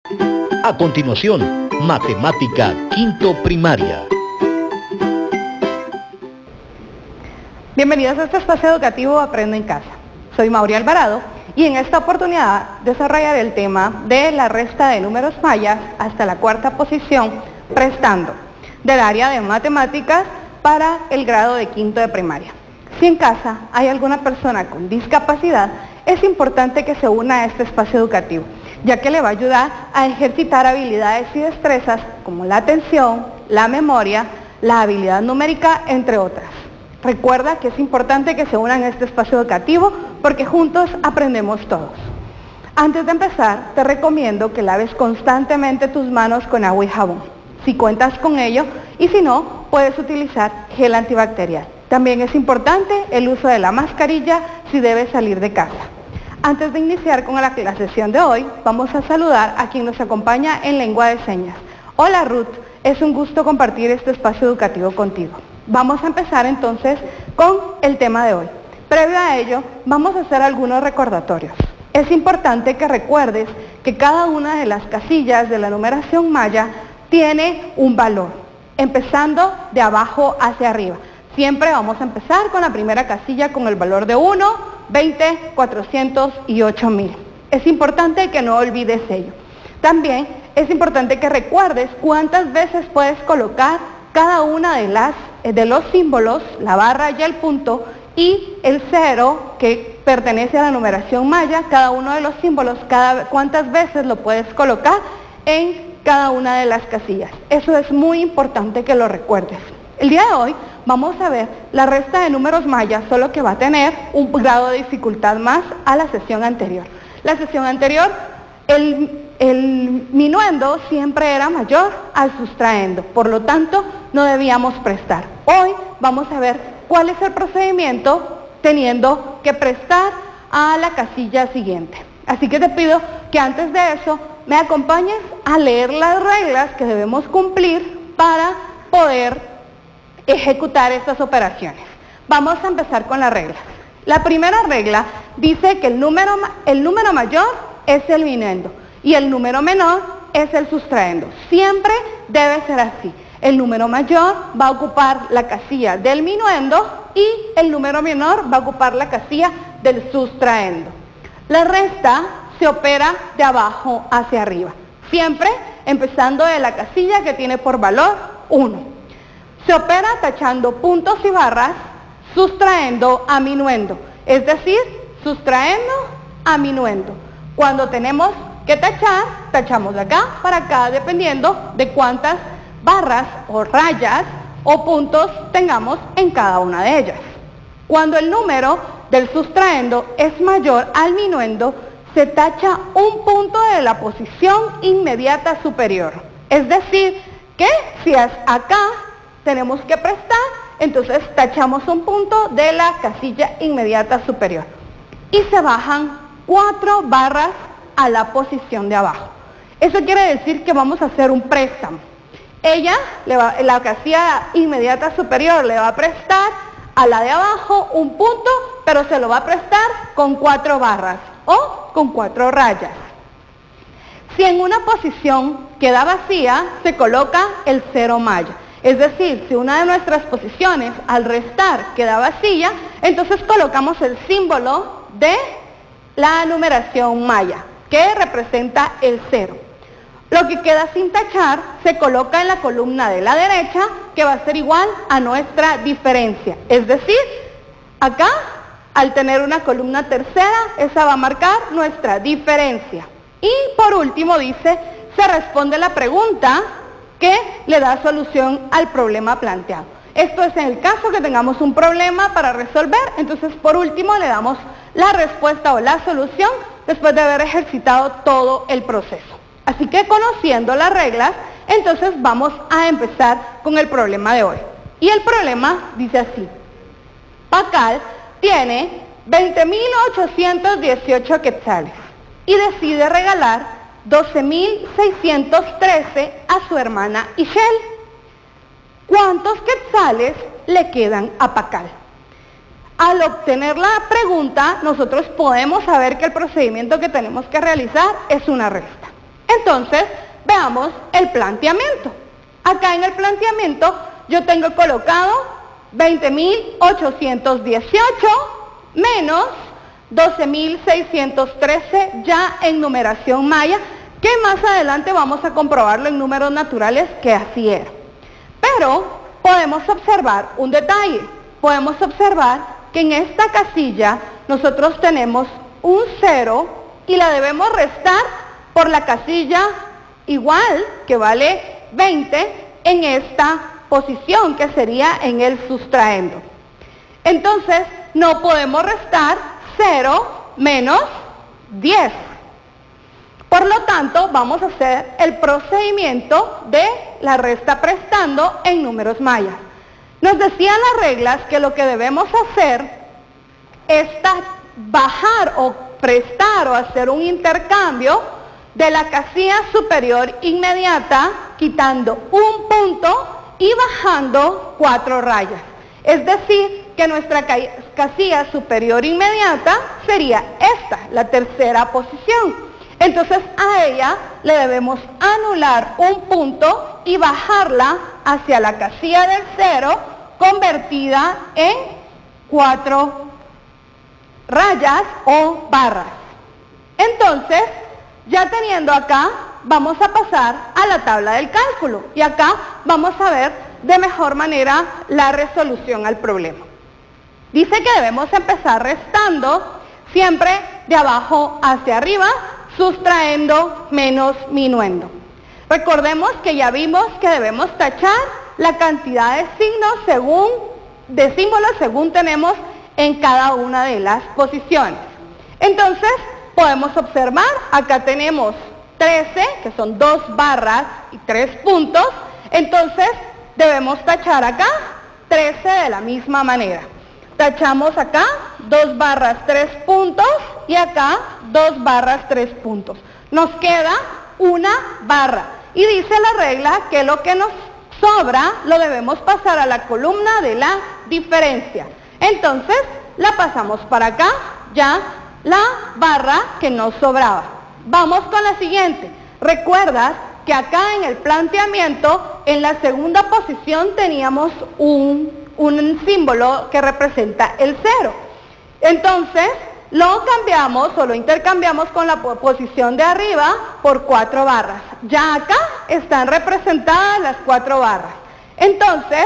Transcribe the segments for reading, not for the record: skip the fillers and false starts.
A continuación, Matemática Quinto Primaria. Bienvenidos a este espacio educativo Aprendo en Casa. Soy Mauri Alvarado y en esta oportunidad desarrollaré el tema de la resta de números mayas hasta la cuarta posición, prestando, del área de matemáticas para el grado de quinto de primaria. Si en casa hay alguna persona con discapacidad, es importante que se una a este espacio educativo, ya que le va a ayudar a ejercitar habilidades y destrezas como la atención, la memoria, la habilidad numérica, entre otras. Recuerda que es importante que se unan a este espacio educativo porque juntos aprendemos todos. Antes de empezar, te recomiendo que laves constantemente tus manos con agua y jabón, si cuentas con ello, y si no, puedes utilizar gel antibacterial. También es importante el uso de la mascarilla si debes salir de casa. Antes de iniciar con la sesión de hoy, vamos a saludar a quien nos acompaña en lengua de señas. Hola Ruth, es un gusto compartir este espacio educativo contigo. Vamos a empezar entonces con el tema de hoy. Previo a ello, vamos a hacer algunos recordatorios. Es importante que recuerdes que cada una de las casillas de la numeración maya tiene un valor, empezando de abajo hacia arriba. Siempre vamos a empezar con la primera casilla con el valor de 1, 20, 400 y 8000. Es importante que no olvides ello. También es importante que recuerdes cuántas veces puedes colocar cada una de los símbolos, la barra y el punto, y el 0 que pertenece a la numeración maya, cada uno de los símbolos, cuántas veces lo puedes colocar en cada una de las casillas. Eso es muy importante que lo recuerdes. El día de hoy vamos a ver la resta de números mayas, solo que va a tener un grado de dificultad más a la sesión anterior. La sesión anterior, el minuendo siempre era mayor al sustraendo, por lo tanto no debíamos prestar. Hoy vamos a ver cuál es el procedimiento teniendo que prestar a la casilla siguiente. Así que te pido que antes de eso me acompañes a leer las reglas que debemos cumplir para poder ejecutar estas operaciones. Vamos a empezar con las reglas. La primera regla dice que el número mayor es el minuendo y el número menor es el sustraendo. Siempre debe ser así. El número mayor va a ocupar la casilla del minuendo y el número menor va a ocupar la casilla del sustraendo. La resta se opera de abajo hacia arriba, siempre empezando de la casilla que tiene por valor 1. Se opera tachando puntos y barras, sustraendo a minuendo, es decir, sustraendo a minuendo. Cuando tenemos que tachar, tachamos de acá para acá, dependiendo de cuántas barras o rayas o puntos tengamos en cada una de ellas. Cuando el número del sustraendo es mayor al minuendo, se tacha un punto de la posición inmediata superior. Es decir, que si es acá, tenemos que prestar, entonces tachamos un punto de la casilla inmediata superior. Y se bajan 4 barras a la posición de abajo. Eso quiere decir que vamos a hacer un préstamo. La casilla inmediata superior le va a prestar a la de abajo un punto, pero se lo va a prestar con 4 barras o con 4 rayas. Si en una posición queda vacía, se coloca el 0 maya. Es decir, si una de nuestras posiciones al restar queda vacía, entonces colocamos el símbolo de la numeración maya, que representa el 0. Lo que queda sin tachar se coloca en la columna de la derecha, que va a ser igual a nuestra diferencia. Es decir, acá, al tener una columna tercera, esa va a marcar nuestra diferencia. Y por último dice, se responde la pregunta que le da solución al problema planteado. Esto es en el caso que tengamos un problema para resolver, entonces por último le damos la respuesta o la solución después de haber ejercitado todo el proceso. Así que conociendo las reglas, entonces vamos a empezar con el problema de hoy. Y el problema dice así: Pacal tiene 20.818 quetzales y decide regalar 12.613 a su hermana Ishel. ¿Cuántos quetzales le quedan a Pacal? Al obtener la pregunta, nosotros podemos saber que el procedimiento que tenemos que realizar es una resta. Entonces, veamos el planteamiento. Acá en el planteamiento yo tengo colocado 20.818 menos 12.613 ya en numeración maya, que más adelante vamos a comprobarlo en números naturales que así era. Pero podemos observar un detalle. Podemos observar que en esta casilla nosotros tenemos un 0 y la debemos restar por la casilla igual, que vale 20, en esta posición que sería en el sustraendo. Entonces no podemos restar 0 menos 10. Por lo tanto, vamos a hacer el procedimiento de la resta prestando en números mayas. Nos decían las reglas que lo que debemos hacer es bajar o prestar o hacer un intercambio de la casilla superior inmediata, quitando un punto y bajando 4 rayas. Es decir, que nuestra casilla superior inmediata sería esta, la tercera posición. Entonces a ella le debemos anular un punto y bajarla hacia la casilla del 0, convertida en 4 rayas o barras. Entonces, ya teniendo acá, vamos a pasar a la tabla del cálculo y acá vamos a ver de mejor manera la resolución al problema. Dice que debemos empezar restando siempre de abajo hacia arriba, sustrayendo menos minuendo. Recordemos que ya vimos que debemos tachar la cantidad de símbolos según tenemos en cada una de las posiciones. Entonces, podemos observar, acá tenemos 13, que son 2 barras y 3 puntos, entonces debemos tachar acá 13 de la misma manera. Tachamos acá 2 barras 3 puntos y acá 2 barras 3 puntos. Nos queda una barra y dice la regla que lo que nos sobra lo debemos pasar a la columna de la diferencia. Entonces la pasamos para acá, ya la barra que nos sobraba. Vamos con la siguiente. Recuerdas que acá en el planteamiento, en la segunda posición teníamos un símbolo que representa el 0. Entonces, lo cambiamos o lo intercambiamos con la posición de arriba por 4 barras. Ya acá están representadas las 4 barras. Entonces,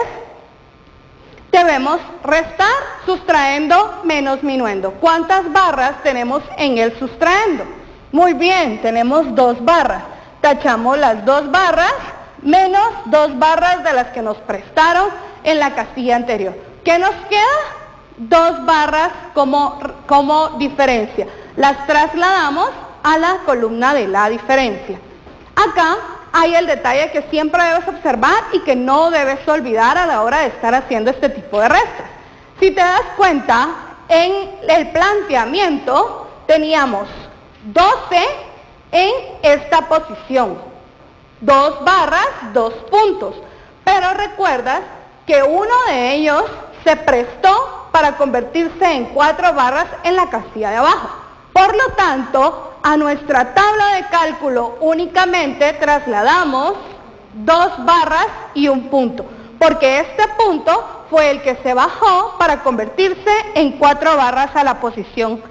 debemos restar sustrayendo menos minuendo. ¿Cuántas barras tenemos en el sustrayendo? Muy bien, tenemos 2 barras. Tachamos las 2 barras menos 2 barras de las que nos prestaron en la casilla anterior. ¿Qué nos queda? 2 barras como diferencia. Las trasladamos a la columna de la diferencia. Acá hay el detalle que siempre debes observar y que no debes olvidar a la hora de estar haciendo este tipo de restas. Si te das cuenta, en el planteamiento teníamos 12 en esta posición, 2 barras, 2 puntos, pero recuerdas que uno de ellos se prestó para convertirse en 4 barras en la casilla de abajo. Por lo tanto, a nuestra tabla de cálculo únicamente trasladamos 2 barras y un punto, porque este punto fue el que se bajó para convertirse en 4 barras a la posición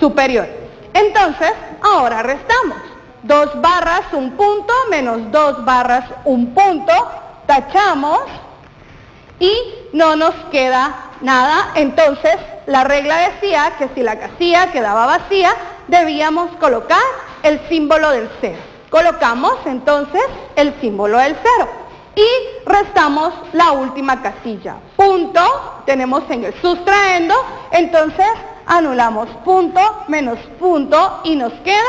superior. Entonces, ahora restamos. 2 barras, un punto, menos 2 barras, un punto, tachamos y no nos queda nada. Entonces, la regla decía que si la casilla quedaba vacía, debíamos colocar el símbolo del 0. Colocamos entonces el símbolo del 0 y restamos la última casilla. Punto, tenemos en el sustraendo, entonces anulamos punto menos punto y nos queda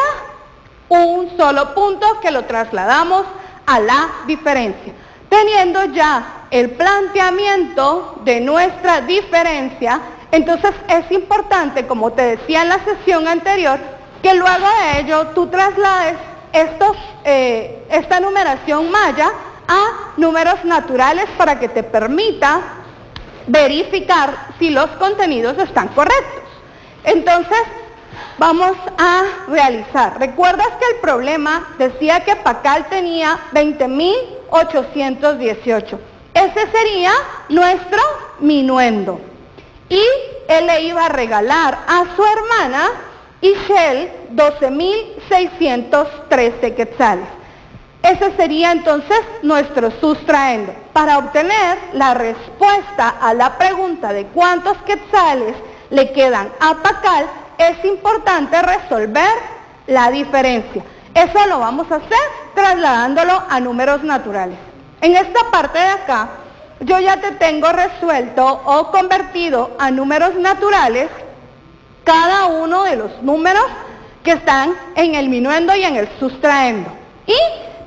un solo punto que lo trasladamos a la diferencia. Teniendo ya el planteamiento de nuestra diferencia, entonces es importante, como te decía en la sesión anterior, que luego de ello tú traslades esta numeración maya a números naturales para que te permita verificar si los contenidos están correctos. Entonces, vamos a realizar. ¿Recuerdas que el problema decía que Pacal tenía 20.818? Ese sería nuestro minuendo. Y él le iba a regalar a su hermana Ishel 12.613 quetzales. Ese sería entonces nuestro sustraendo. Para obtener la respuesta a la pregunta de cuántos quetzales le quedan a Pacal, es importante resolver la diferencia. Eso lo vamos a hacer trasladándolo a números naturales. En esta parte de acá, yo ya te tengo resuelto o convertido a números naturales cada uno de los números que están en el minuendo y en el sustraendo. Y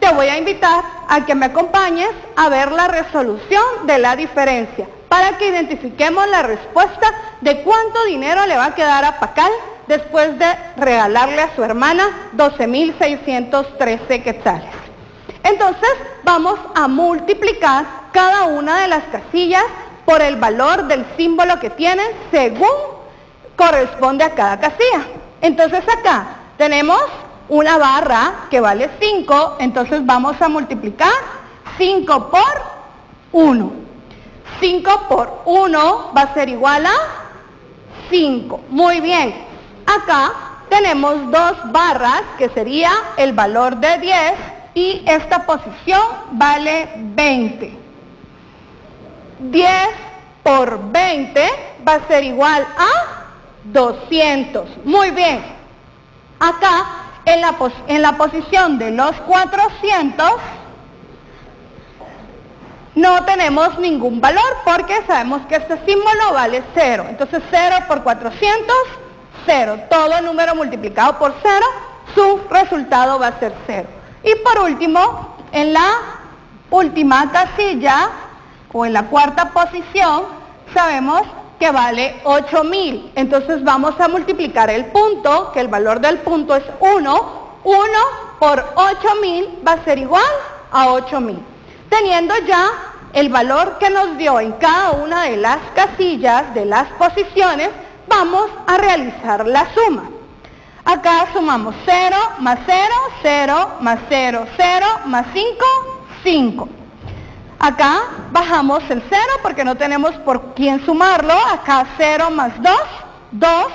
te voy a invitar a que me acompañes a ver la resolución de la diferencia para que identifiquemos la respuesta de cuánto dinero le va a quedar a Pacal después de regalarle a su hermana 12.613 quetzales. Entonces vamos a multiplicar cada una de las casillas por el valor del símbolo que tienen según corresponde a cada casilla. Entonces acá tenemos una barra que vale 5, entonces vamos a multiplicar 5 por 1. 5 por 1 va a ser igual a 5. Muy bien. Acá tenemos dos barras que sería el valor de 10 y esta posición vale 20. 10 por 20 va a ser igual a 200. Muy bien. Acá en la posición de los 400 no tenemos ningún valor porque sabemos que este símbolo vale 0. Entonces 0 por 400, 0. Todo número multiplicado por 0, su resultado va a ser 0. Y por último, en la última casilla o en la cuarta posición, sabemos que vale 8.000. Entonces vamos a multiplicar el punto, que el valor del punto es 1. 1 por 8.000 va a ser igual a 8.000. Teniendo ya el valor que nos dio en cada una de las casillas, de las posiciones, vamos a realizar la suma. Acá sumamos 0 más 0, 0 más 0, 0 más 5, 5. Acá bajamos el 0 porque no tenemos por quién sumarlo. Acá 0 más 2, 2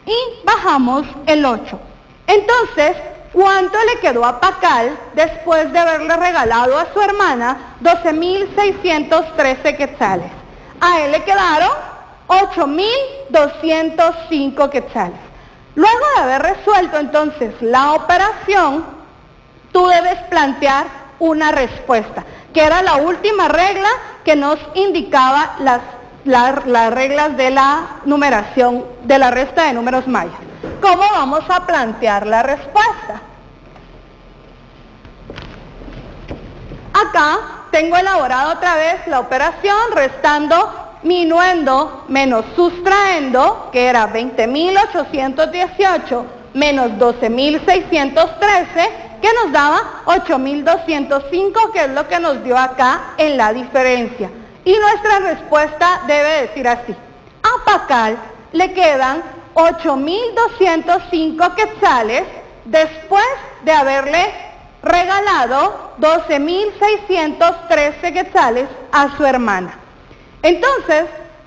y bajamos el 8. Entonces, ¿cuánto le quedó a Pacal después de haberle regalado a su hermana 12.613 quetzales? A él le quedaron 8.205 quetzales. Luego de haber resuelto entonces la operación, tú debes plantear una respuesta, que era la última regla que nos indicaba las reglas de la numeración de la resta de números mayas. ¿Cómo vamos a plantear la respuesta? Acá tengo elaborado otra vez la operación restando minuendo menos sustraendo, que era 20.818 menos 12.613, que nos daba 8.205, que es lo que nos dio acá en la diferencia. Y nuestra respuesta debe decir así: a Pacal le quedan 8.205 quetzales después de haberle regalado 12.613 quetzales a su hermana. Entonces,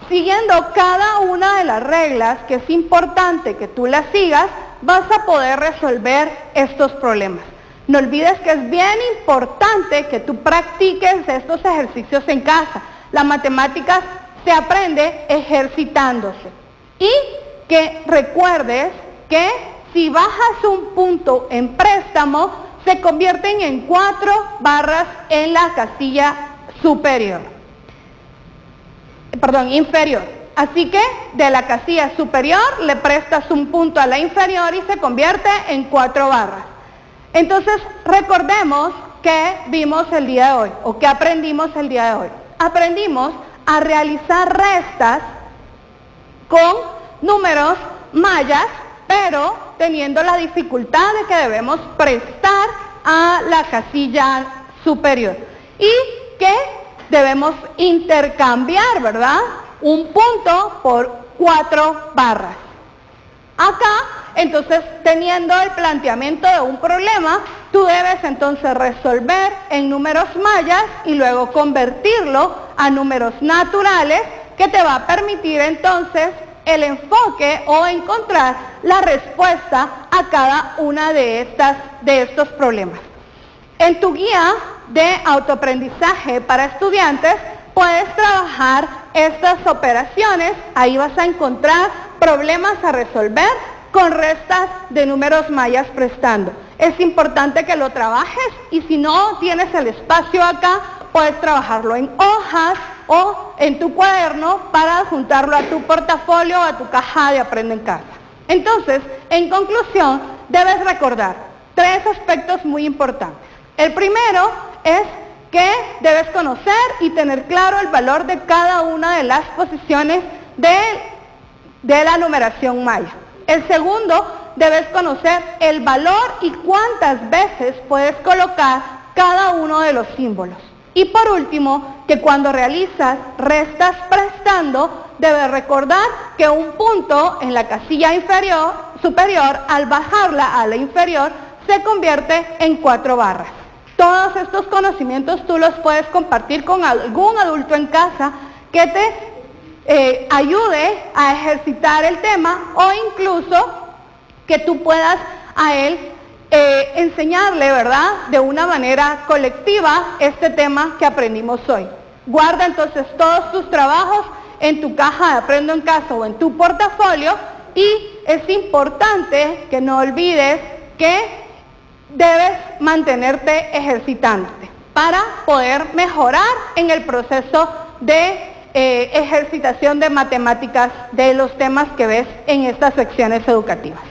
siguiendo cada una de las reglas, que es importante que tú las sigas, vas a poder resolver estos problemas. No olvides que es bien importante que tú practiques estos ejercicios en casa. La matemática se aprende ejercitándose. Y que recuerdes que si bajas un punto en préstamo, se convierten en 4 barras en la casilla inferior. Así que de la casilla superior le prestas un punto a la inferior y se convierte en 4 barras. Entonces, recordemos que vimos el día de hoy, o que aprendimos el día de hoy. Aprendimos a realizar restas con números mayas, pero teniendo la dificultad de que debemos prestar a la casilla superior. Y que debemos intercambiar, ¿verdad?, un punto por 4 barras. Acá Entonces, teniendo el planteamiento de un problema, tú debes entonces resolver en números mayas y luego convertirlo a números naturales, que te va a permitir entonces el enfoque o encontrar la respuesta a cada una de estos problemas. En tu guía de autoaprendizaje para estudiantes puedes trabajar estas operaciones. Ahí vas a encontrar problemas a resolver con restas de números mayas prestando. Es importante que lo trabajes, y si no tienes el espacio acá, puedes trabajarlo en hojas o en tu cuaderno para adjuntarlo a tu portafolio o a tu caja de Aprendo en Casa. Entonces, en conclusión, debes recordar 3 aspectos muy importantes. El primero es que debes conocer y tener claro el valor de cada una de las posiciones de la numeración maya. El segundo, debes conocer el valor y cuántas veces puedes colocar cada uno de los símbolos. Y por último, que cuando realizas restas prestando, debes recordar que un punto en la casilla superior, al bajarla a la inferior, se convierte en 4 barras. Todos estos conocimientos tú los puedes compartir con algún adulto en casa que te ayude a ejercitar el tema, o incluso que tú puedas a él enseñarle, ¿verdad?, de una manera colectiva este tema que aprendimos hoy. Guarda entonces todos tus trabajos en tu caja de Aprendo en Casa o en tu portafolio, y es importante que no olvides que debes mantenerte ejercitándote para poder mejorar en el proceso de ejercitación de matemáticas de los temas que ves en estas secciones educativas.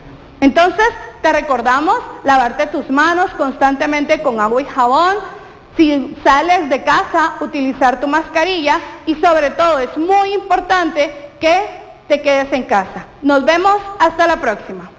Entonces, te recordamos lavarte tus manos constantemente con agua y jabón. Si sales de casa, utilizar tu mascarilla, y sobre todo es muy importante que te quedes en casa. Nos vemos hasta la próxima.